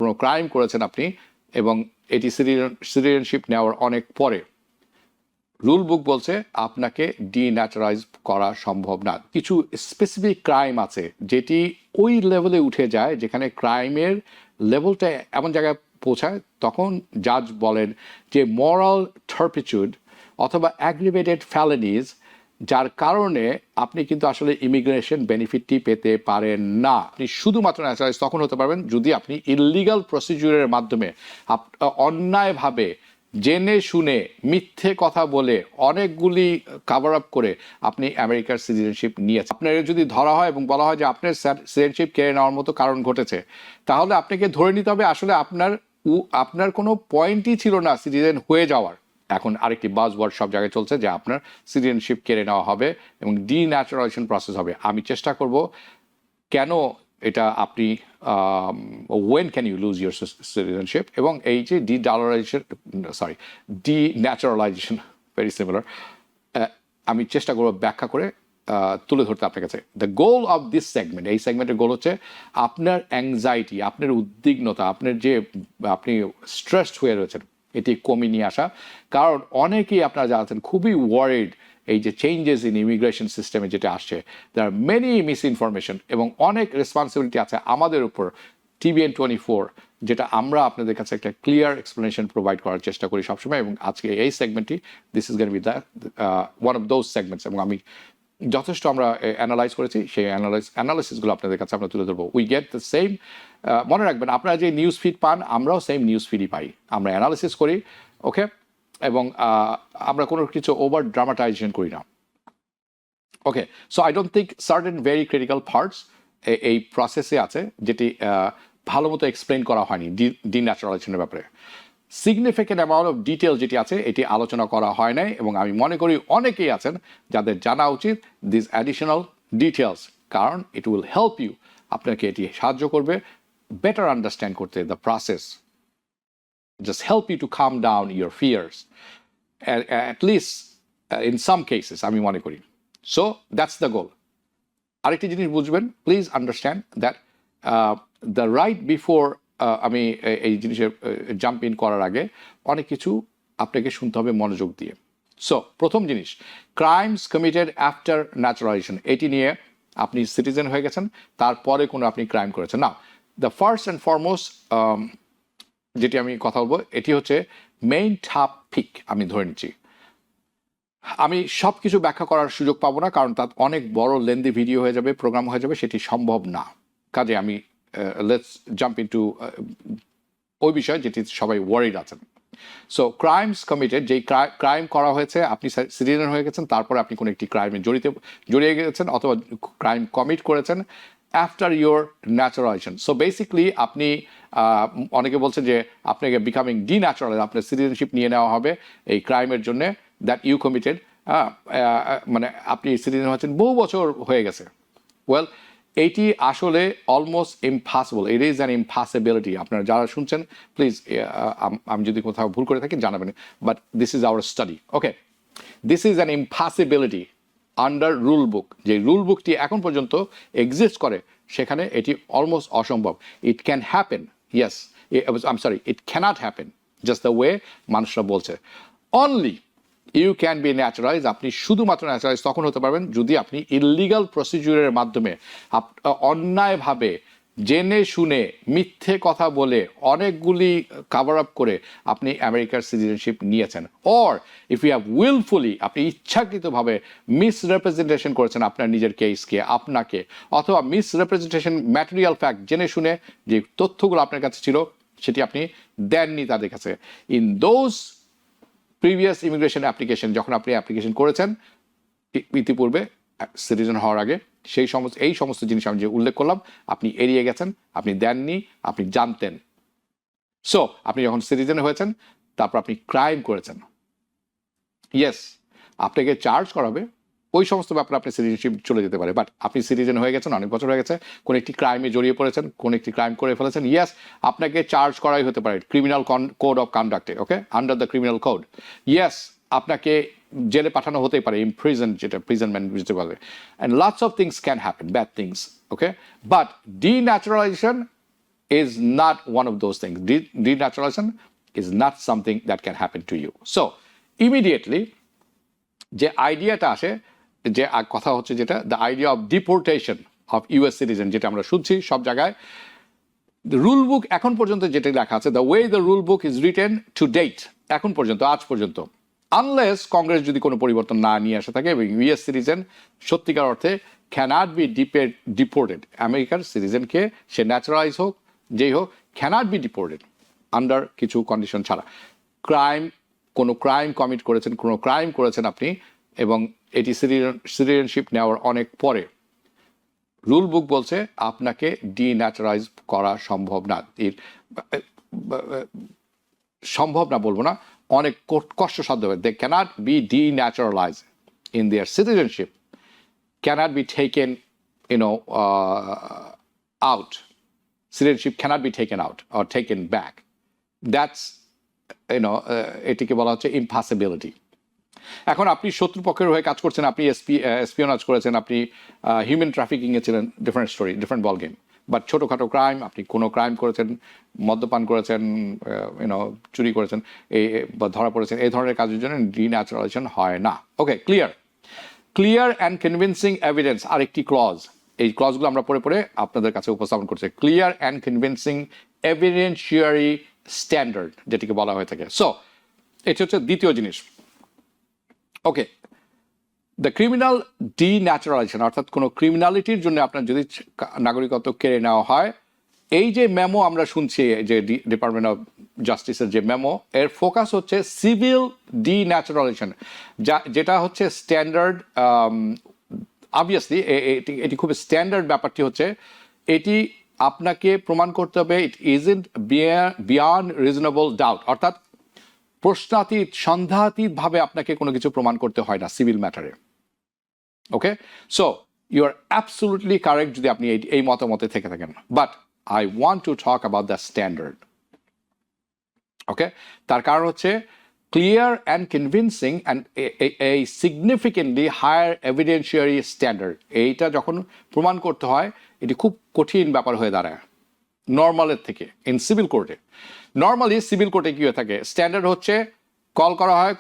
কোনো ক্রাইম করেছেন আপনি এবং এটি সিটিজেনশিপ নেওয়ার অনেক পরে, রুল বুক বলছে আপনাকে ডিন্যাচারালাইজ করা সম্ভব না। কিছু স্পেসিফিক ক্রাইম আছে যেটি ওই লেভেলে উঠে যায় যেখানে ক্রাইমের লেভেলটা এমন জায়গায় পৌঁছায়, তখন জাজ বলেন যে মরাল টার্পিটিউড অথবা অ্যাগ্রিভেটেড ফ্যালেনিজ, যার কারণে আপনি কিন্তু আসলে ইমিগ্রেশন বেনিফিটটি পেতে পারেন না। আপনি শুধুমাত্র ন্যাচারালাইজ তখন হতে পারবেন যদি আপনি ইললিগাল প্রসিডিউরের মাধ্যমে অন্যায়ভাবে জেনে শুনে মিথ্যে কথা বলে অনেকগুলি কাভার আপ করে আপনি আমেরিকার সিটিজেনশিপ নিয়েছেন। আপনার যদি ধরা হয় এবং বলা হয় যে আপনার সিটিজেনশিপ কেড়ে নেওয়ার মতো কারণ ঘটেছে, তাহলে আপনাকে ধরে নিতে হবে আসলে আপনার কোনো পয়েন্টই ছিল না সিটিজেন হয়ে যাওয়ার। এখন আরেকটি বাজওয়ার্ড সব জায়গায় চলছে যে আপনার সিটিজেনশিপ কেড়ে নেওয়া হবে এবং ডিন্যাচারালাইজেশন প্রসেস হবে। আমি চেষ্টা করব কেন এটা আপনি when can you lose your citizenship, এবং এই যে ডিন্যাচারালাইজেশন ভেরি সিমিলার, আমি চেষ্টা করব ব্যাখ্যা করে তুলে ধরতে আপনার কাছে। The goal of this segment, এই সেগমেন্টের গোল হচ্ছে আপনার অ্যাংজাইটি, আপনার উদ্বিগ্নতা, আপনার যে আপনি স্ট্রেসড হয়ে রয়েছেন এটি কমিয়ে নিয়ে আসা। কারণ অনেকেই আপনারা জানতেন খুবই ওয়ারিড এই যে চেঞ্জেস ইন ইমিগ্রেশন সিস্টেমে যেটা আসছে, there are many misinformation এবং অনেক রেসপন্সিবিলিটি আছে আমাদের উপর TBN 24, যেটা আমরা আপনাদের কাছে একটা ক্লিয়ার এক্সপ্লেনেশন প্রোভাইড করার চেষ্টা করি সবসময়। এবং আজকে এই সেগমেন্টটি this is going to be the one of those segments, এবং আমি যথেষ্ট আমরা অ্যানালাইজ করেছি, সেই অ্যানালাইসিসগুলো আপনাদের কাছে আমরা তুলে ধরবো। উই গেট দ্য সেম, মনে রাখবেন আপনারা যে নিউজ ফিড পান আমরাও সেম নিউজ ফিডই পাই, আমরা অ্যানালাইসিস করি, ওকে, এবং আমরা কোনো কিছু ওভার ড্রামাটাইজেশন করি না। Okay, so I don't think certain very critical parts এই প্রসেসে আছে যেটি ভালো মতো এক্সপ্লেন করা হয়নি ডিন্যাচারালাইজেশনের ব্যাপারে। সিগনিফিক্যান্ট অ্যামাউন্ট অফ ডিটেল যেটি আছে এটি আলোচনা করা হয় নাই, এবং আমি মনে করি অনেকেই আছেন যাদের জানা উচিত দিস অ্যাডিশনাল ডিটেলস, কারণ ইট উইল হেল্প ইউ, আপনাকে এটি সাহায্য করবে বেটার আন্ডারস্ট্যান্ড করতে the process, just help you to calm down your fears, at least in some cases আমি মনে করি। So that's the goal. আরেকটি জিনিস বুঝবেন, please understand that the right before, আমি এই জিনিসে জাম্প ইন করার আগে অনেক কিছু আপনাকে শুনতে হবে মনোযোগ দিয়ে। সো প্রথম জিনিস, ক্রাইমস কমিটেড আফটার ন্যাচারালাইজেশন, এটি নিয়ে আপনি সিটিজেন হয়ে গেছেন, তারপরে কোনো আপনি ক্রাইম করেছেন না। দ্য ফার্স্ট অ্যান্ড ফরমোস্ট যেটি আমি কথা বলবো এটি হচ্ছে মেইন টপিক। আমি ধরে নিচ্ছি আমি সব কিছু ব্যাখ্যা করার সুযোগ পাবো না, কারণ তার অনেক বড় লেন্দি ভিডিও হয়ে যাবে, প্রোগ্রাম হয়ে যাবে, সেটি সম্ভব না। কাজে আমি লেটস জাম্প ইনটু ওই বিষয় যেটি সবাই ওয়ারিড আছেন। সো ক্রাইমস কমিটেড, যেই ক্রাইম করা হয়েছে, আপনি সিটিজেন হয়ে গেছেন, তারপরে আপনি কোনো একটি ক্রাইমে জড়িয়ে গেছেন অথবা ক্রাইম কমিট করেছেন after your naturalisation. So basically আপনি অনেকে বলছেন যে আপনাকে বিকামিং ডিন্যাচারালাইজ, আপনার সিটিজেনশিপ নিয়ে নেওয়া হবে এই ক্রাইমের জন্য দ্যাট ইউ কমিটেড, মানে আপনি সিটিজেন হচ্ছেন বহু বছর হয়ে গেছে। ওয়েল, এইটি আসলে almost impossible, it is an impossibility. আপনারা যারা শুনছেন প্লিজ, আমি যদি কোথাও ভুল করে থাকি জানাবেন, but this is our study, okay. This is an impossibility under rule book. যে রুল বুকটি এখন পর্যন্ত এক্সিস্ট করে সেখানে এটি অলমোস্ট অসম্ভব। It can happen, yes, I am sorry, it cannot happen just the way মানুষরা বলছে। Only you can be naturalize, আপনি শুধুমাত্র ন্যাচারালাইজ তখন হতে পারবেন যদি আপনি ইললিগাল প্রসিডিউরের মাধ্যমে অন্যায়ভাবে জেনে শুনে মিথ্যে কথা বলে অনেকগুলি কাভার আপ করে আপনি আমেরিকার সিটিজেনশিপ নিয়েছেন, অর ইফ ইউ হ্যাভ উইলফুলি, আপনি ইচ্ছাকৃতভাবে মিসরিপ্রেজেন্টেশন করেছেন আপনার নিজের কেসকে, আপনাকে, অথবা মিসরিপ্রেজেন্টেশন ম্যাটেরিয়াল ফ্যাক্ট, জেনে শুনে যে তথ্যগুলো আপনার কাছে ছিল সেটি আপনি দেননি তাদের কাছে। In those previous immigration application, যখন আপনি অ্যাপ্লিকেশন করেছেন ইতিপূর্বে সিটিজেন হওয়ার আগে, এই সমস্ত জিনিস আমি যে উল্লেখ করলাম আপনি এড়িয়ে গেছেন, আপনি দেননি, আপনি জানতেন। সো আপনি যখন সিটিজেন হয়েছেন তারপর আপনি ক্রাইম করেছেন, ইয়েস, আপনাকে চার্জ করা হবে, ওই সমস্ত ব্যাপারে আপনি সিটিজেনশিপ চলে যেতে পারে। বাট আপনি সিটিজেন হয়ে গেছেন, অনেক বছর হয়ে গেছে, কোন একটি ক্রাইমে জড়িয়ে পড়েছেন, কোন একটি ক্রাইম করে ফেলেছেন, ইয়েস, আপনাকে চার্জ করাই হতে পারে ক্রিমিনাল কোড অফ কন্ডাক্টে, okay, under the criminal code, yes, আপনাকে জেলে পাঠানো হতেই পারে, ইমপ্রিজন, যেটা প্রিজনমেন্ট বুঝতে পারবে, and lots of things can happen, bad things, okay. But denaturalisation is not one of those things. Denaturalization is not something that can happen to you. So immediately যে আইডিয়াটা আসে, যে কথা হচ্ছে যেটা, the idea of deportation of US citizen, যেটা আমরা শুনছি সব জায়গায়। রুল বুক এখন পর্যন্ত যেটা লেখা আছে, the way the rule book is written to date, এখন পর্যন্ত, আজ পর্যন্ত, আনলেস কংগ্রেস যদি কোনো পরিবর্তন না নিয়ে আসে থাকে এবং ইউএস সিটিজেন সত্যিকার অর্থে ক্যানট বি ডিপোর্টেড, আমেরিকার সিটিজেনকে সে ন্যাচারালাইজ হোক যেই হোক, ক্যানট বি ডিপোর্টেড আন্ডার কিছু কন্ডিশন ছাড়া। কোনো ক্রাইম কমিট করেছেন, কোনো ক্রাইম করেছেন আপনি, এবং এটি সিটিজেনশিপ নেওয়ার অনেক পরে, রুল বুক বলছে আপনাকে ডিন্যাচারালাইজ করা সম্ভব না। সম্ভব না বলবো না, অনেক কষ্টসাধ্য হবে। They cannot be denaturalise in their citizenship, cannot be taken out. Citizenship cannot be taken out or taken back. That's এটিকে বলা হচ্ছে ইম্পসিবিলিটি। এখন আপনি শত্রুপক্ষের হয়ে কাজ করছেন, আপনি এসপিওনাজ করেছেন, আপনি হিউম্যান ট্রাফিকিংয়ে ছিলেন, different story, different ball game. But ছোটোখাটো ক্রাইম, আপনি কোনো ক্রাইম করেছেন, মদ্যপান করেছেন, চুরি করেছেন, বা ধরা পড়েছেন, এই ধরনের কাজের জন্য ডিন্যাচারালাইজেশন হয় না। ওকে, ক্লিয়ার অ্যান্ড কনভিনসিং এভিডেন্স আরেকটি ক্লজ। এই ক্লজগুলো আমরা পরে পরে আপনাদের কাছে উপস্থাপন করছি। ক্লিয়ার অ্যান্ড কনভিনসিং এভিডেন্সিয়ারি স্ট্যান্ডার্ড, যেটিকে বলা হয়ে থাকে। সো এটি হচ্ছে দ্বিতীয় জিনিস। ওকে, দ্য ক্রিমিনাল ডিন্যাচারালাইজেশন, অর্থাৎ কোনো ক্রিমিনালিটির জন্য আপনার যদি নাগরিকত্ব কেড়ে নেওয়া হয়, এই যে মেমো আমরা শুনছি, যে ডিপার্টমেন্ট অফ জাস্টিসের যে মেমো, এর ফোকাস হচ্ছে সিভিল ডিন্যাচারালাইজেশন, যেটা হচ্ছে স্ট্যান্ডার্ড। অবভিয়াসলি এটি খুব স্ট্যান্ডার্ড ব্যাপারটি হচ্ছে, এটি আপনাকে প্রমাণ করতে হবে ইট ইজন্ট বিয়ন্ড রিজনেবল ডাউট, অর্থাৎ প্রশ্নাতীত, সন্দেহাতীতভাবে আপনাকে কোনো কিছু প্রমাণ করতে হয় না সিভিল ম্যাটারে। Okay, so you are absolutely correct যদি আপনি এই মতামতে থেকে থাকেন, but I want to talk about the standard. Okay, তার কারণ হচ্ছে clear and convincing and a significantly higher evidentiary standard, এইটা যখন প্রমাণ করতে হয়, এটি খুব কঠিন ব্যাপার হয়ে দাঁড়ায় নর্মালের থেকে। ইন সিভিল কোর্টে, নর্মালি সিভিল কোর্টে কি হয়ে থাকে, স্ট্যান্ডার্ড হচ্ছে কল করা হয়,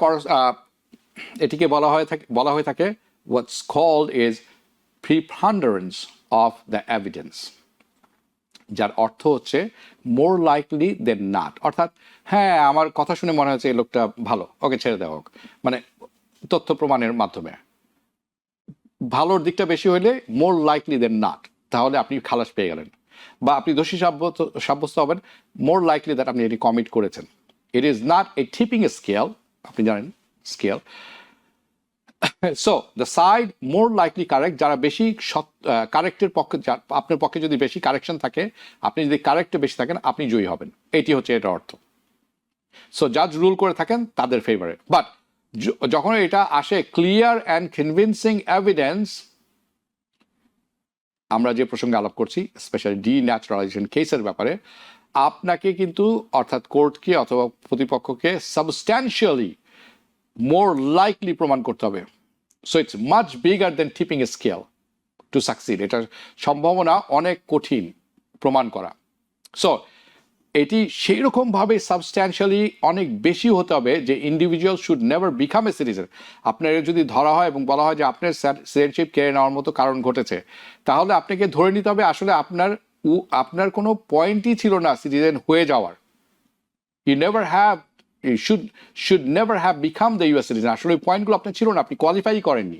এটিকে বলা হয়ে থাকে what's called is preponderance of the evidence, যার অর্থ হচ্ছে মোর লাইকলি দেন নাট, অর্থাৎ হ্যাঁ আমার কথা শুনে মনে হচ্ছে এই লোকটা ভালো, ওকে ছেড়ে দেওয়া হোক, মানে তথ্য প্রমাণের মাধ্যমে ভালোর দিকটা বেশি হলে মোর লাইকলি দেন নাট, তাহলে আপনি খালাস পেয়ে গেলেন, বা আপনি দোষী সাব্যস্ত হবেন মোর লাইকলি দ্যাট আপনি এটি কমিট করেছেন। It is not a tipping scale, আপনি জানেন scale. So the side more likely correct, যারা বেশি কারেক্টের পক্ষে, আপনার পক্ষে যদি বেশি কারেকশন থাকে, আপনি যদি কারেক্টে বেশি থাকেন, আপনি জয়ী হবেন, এটি হচ্ছে এটা অর্থ। সো জাজ রুল করে থাকেন তাদের ফেভারে। বাট যখন এটা আসে ক্লিয়ার অ্যান্ড কনভিনসিং এভিডেন্স, আমরা যে প্রসঙ্গে আলাপ করছি স্পেশালি ডিন্যাচারালাইজেশন কেসের ব্যাপারে, আপনাকে কিন্তু অর্থাৎ কোর্টকে অথবা প্রতিপক্ষকে সাবস্ট্যান্সিয়ালি মোর লাইকলি প্রমাণ করতে হবে। So it's much bigger then tipping A scale to succeed, এটার সম্ভাবনা অনেক কঠিন প্রমাণ করা। সো এটি সেই রকমভাবে সাবস্ট্যান্সিয়ালি অনেক বেশি হতে হবে যে individual should never become a citizen. আপনার যদি ধরা হয় এবং বলা হয় যে আপনার সিটিজেনশিপ কেড়ে নেওয়ার মতো কারণ ঘটেছে, তাহলে আপনাকে ধরে নিতে হবে আসলে আপনার কোনো পয়েন্টই ছিল না সিটিজেন হয়ে যাওয়ার। You should never have become the US citizen, আসলে ওই পয়েন্টগুলো আপনার ছিল না, আপনি কোয়ালিফাই করেননি।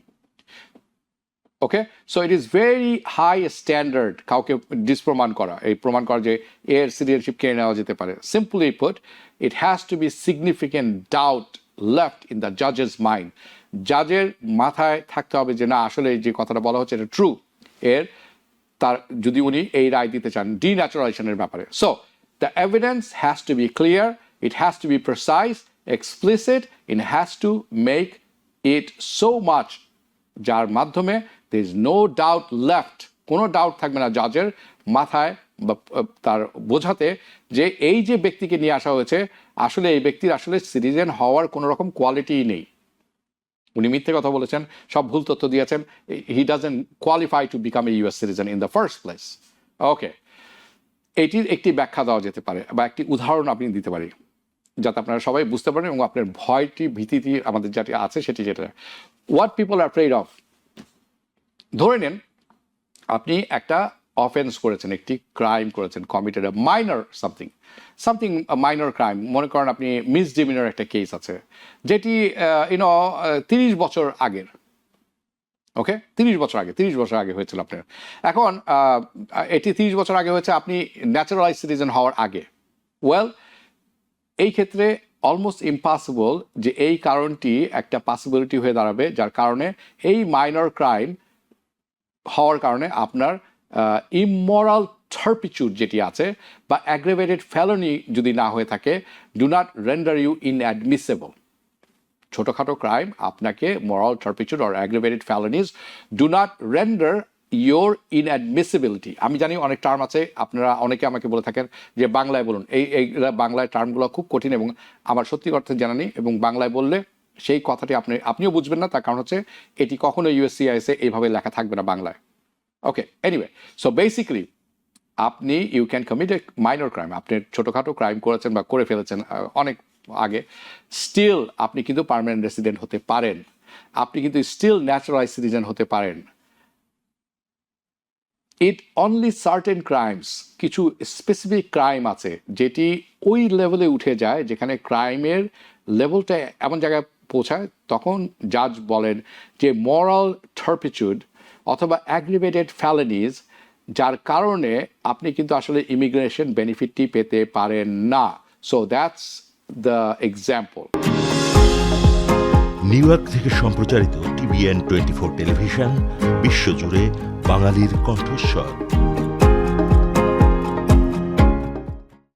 Okay, so it is very high standard কাউকে ডিসপ্রমাণ করা, এই প্রমাণ করা যে এর সিটিজেনশিপ কেড়ে নেওয়া যেতে পারে। Simply put, it has to be significant doubt left in the জাজেস মাইন্ড, জাজের মাথায় থাকতে হবে যে না আসলে যে কথাটা বলা হচ্ছে এটা ট্রু, তার যদি উনি এই রায় দিতে চান ডিন্যাচারালাইজেশনের ব্যাপারে। So the evidence has to be clear, it has to be precise, explicit, it has to make it so much যার মাধ্যমে there is no doubt left, কোনো ডাউট থাকবে না জাজের মাথায় বা তার বোঝাতে যে এই যে ব্যক্তিকে নিয়ে আসা হয়েছে আসলে এই ব্যক্তির আসলে সিটিজেন হওয়ার কোনো রকম কোয়ালিটিই নেই, উনি মিথ্যে কথা বলেছেন, সব ভুল তথ্য দিয়েছেন, he doesn't qualify to become a US citizen in the first place. ওকে, এটির একটি ব্যাখ্যা দেওয়া যেতে পারে বা একটি উদাহরণ আপনি দিতে পারি, যাতে আপনারা সবাই বুঝতে পারেন এবং আপনার ভয়টি ভীতিটি আমাদের যেটি আছে সেটি যেটা what people R afraid of. ধরে নেন আপনি একটা অফেন্স করেছেন, একটি ক্রাইম করেছেন, কমিটেড এ মাইনর সামথিং মাইনর ক্রাইম, মনে করেন আপনি মিসডিমিনার একটা কেস আছে যেটি 30 বছর আগের, ওকে 30 বছর আগে হয়েছিল আপনার। এখন এটি 30 বছর আগে হয়েছে, আপনি ন্যাচারালাইজ সিটিজেন হওয়ার আগে। ওয়েল, এই ক্ষেত্রে অলমোস্ট ইম্পসিবল যে এই কারণটি একটা পসিবিলিটি হয়ে দাঁড়াবে, যার কারণে এই মাইনর ক্রাইম হওয়ার কারণে আপনার ইমোরাল টার্পিচুড যেটি আছে বা অ্যাগ্রেভেটেড ফেলনি যদি না হয়ে থাকে, do not render you inadmissible. ছোটোখাটো ক্রাইম আপনাকে moral turpitude or aggravated felonies do not render your inadmissibility. আমি জানি অনেক টার্ম আছে, আপনারা অনেকে আমাকে বলে থাকেন যে বাংলায় বলুন, এইগুলা বাংলায় টার্মগুলো খুব কঠিন এবং আমার সত্যি অর্থে জানা নেই, এবং বাংলায় বললে সেই কথাটি আপনিও বুঝবেন না, তার কারণ হচ্ছে এটি কখনো ইউএসসিআইএসে এইভাবে লেখা থাকবে না বাংলায়। ওকে, এনিওয়ে, সো বেসিক্যালি আপনি you can commit a minor crime, আপনি ছোটোখাটো ক্রাইম করেছেন বা করে ফেলেছেন অনেক আগে, স্টিল আপনি কিন্তু পার্মানেন্ট রেসিডেন্ট হতে পারেন, আপনি কিন্তু স্টিল ন্যাচারালাইজ সিটিজেন হতে পারেন। ইট অনলি সার্টেন ক্রাইমস, কিছু স্পেসিফিক ক্রাইম আছে যেটি ওই লেভেলে উঠে যায় যেখানে ক্রাইমের লেভেলটা এমন জায়গায় পৌঁছায়, তখন জাজ বলেন যে মোরাল টার্পিচুড অথবা অ্যাগ্রিভেটেড ফেলনিজ, যার কারণে আপনি কিন্তু আসলে ইমিগ্রেশন বেনিফিটটি পেতে পারেন না। So that's the example. New York থেকে সম্প্রচারিত TVN 24 টেলিভিশন, বিশ্বজুড়ে বাঙালির কণ্ঠস্বর।